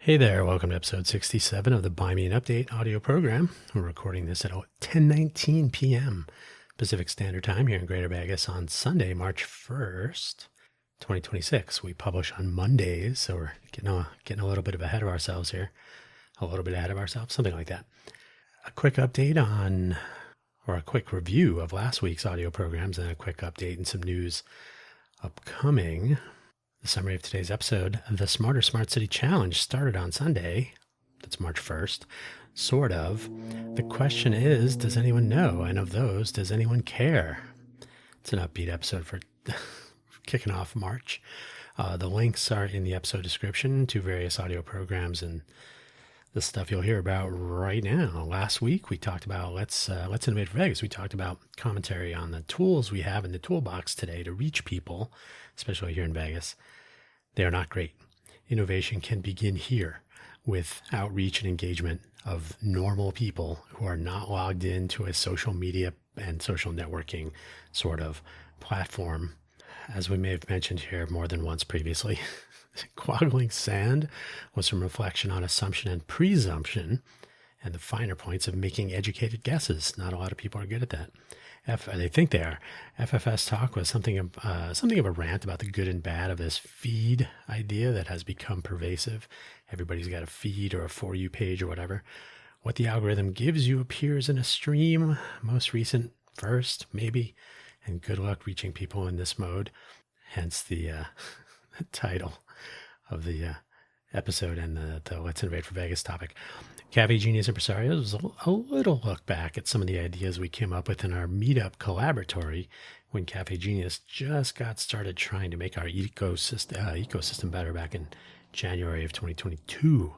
Hey there, welcome to episode 67 of the Buy Me an Update audio program. We're recording this at 10:19 p.m. Pacific Standard Time here in Greater Vegas on Sunday, March 1st, 2026. We publish on Mondays, so we're getting a little bit ahead of ourselves here. Something like that. A quick update on, or a quick review of last week's audio programs, and a quick update and some news upcoming. The summary of today's episode: the Smarter Smart City Challenge started on Sunday. That's March 1st. Sort of. The question is, does anyone know? And of those, does anyone care? It's an upbeat episode for kicking off March. The links are in the episode description to various audio programs and the stuff you'll hear about right now. Last week, we talked about Let's Innovate for Vegas. We talked about commentary on the tools we have in the toolbox today to reach people, especially here in Vegas. They are not great. Innovation can begin here with outreach and engagement of normal people who are not logged into a social media and social networking sort of platform. As we may have mentioned here more than once previously, quaggling sand was some reflection on assumption and presumption and the finer points of making educated guesses. Not a lot of people are good at that. They think they are. FFS talk was something of a rant about the good and bad of this feed idea that has become pervasive. Everybody's got a feed or a For You page or whatever. What the algorithm gives you appears in a stream, most recent first, maybe, and good luck reaching people in this mode. Hence the title of the episode and the Let's Innovate for Vegas topic. Cafe Genius Impresarios was a little look back at some of the ideas we came up with in our meetup collaboratory when Cafe Genius just got started trying to make our ecosystem better back in January of 2022.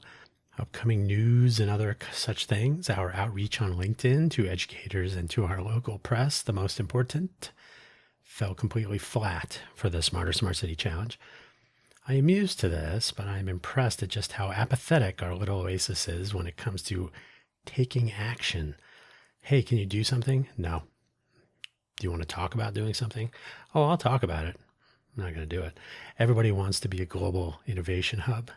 Upcoming news and other such things, our outreach on LinkedIn to educators and to our local press, the most important, fell completely flat for the Smarter Smart City Challenge. I am used to this, but I'm impressed at just how apathetic our little oasis is when it comes to taking action. Hey, can you do something? No. Do you want to talk about doing something? Oh, I'll talk about it. I'm not going to do it. Everybody wants to be a global innovation hub.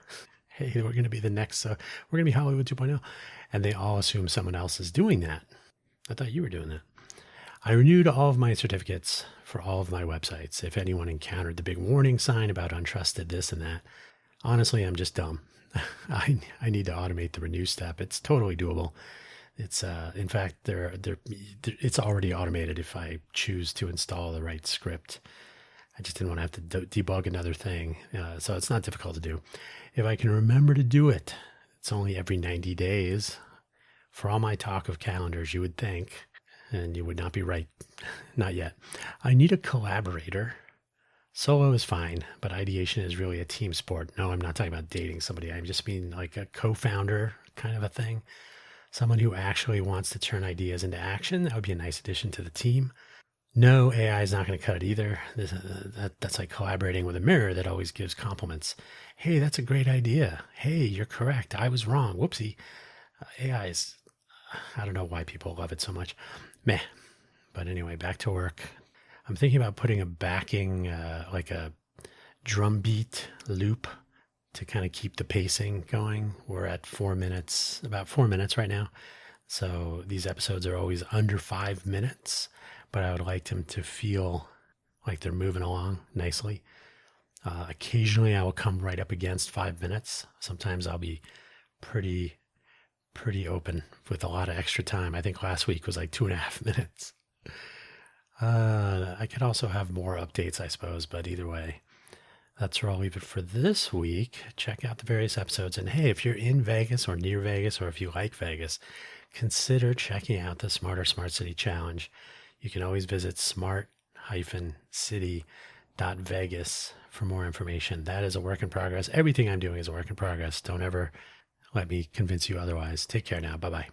Hey, we're going to be the next, we're going to be Hollywood 2.0. And they all assume someone else is doing that. I thought you were doing that. I renewed all of my certificates for all of my websites. If anyone encountered the big warning sign about untrusted this and that, honestly, I'm just dumb. I need to automate the renew step. It's totally doable. It's in fact, it's already automated if I choose to install the right script. I just didn't want to have to debug another thing. So it's not difficult to do. If I can remember to do it, it's only every 90 days. For all my talk of calendars, you would think, and you would not be right. Not yet. I need a collaborator. Solo is fine, but ideation is really a team sport. No, I'm not talking about dating somebody. I just mean like a co-founder kind of a thing. Someone who actually wants to turn ideas into action. That would be a nice addition to the team. No, AI is not going to cut it either. That's like collaborating with a mirror that always gives compliments. Hey, that's a great idea. Hey, you're correct. I was wrong. Whoopsie. AI is, I don't know why people love it so much. Meh. But anyway, back to work. I'm thinking about putting a backing, like a drum beat loop to kind of keep the pacing going. We're at about 4 minutes right now. So these episodes are always under 5 minutes, but I would like them to feel like they're moving along nicely. Occasionally I will come right up against 5 minutes. Sometimes I'll be pretty open with a lot of extra time. I think last week was like 2.5 minutes. I could also have more updates, I suppose, but either way, that's where I'll leave it for this week. Check out the various episodes. And hey, if you're in Vegas or near Vegas, or if you like Vegas, consider checking out the Smarter Smart City Challenge. You can always visit smart-city.vegas for more information. That is a work in progress. Everything I'm doing is a work in progress. Don't ever let me convince you otherwise. Take care now. Bye-bye.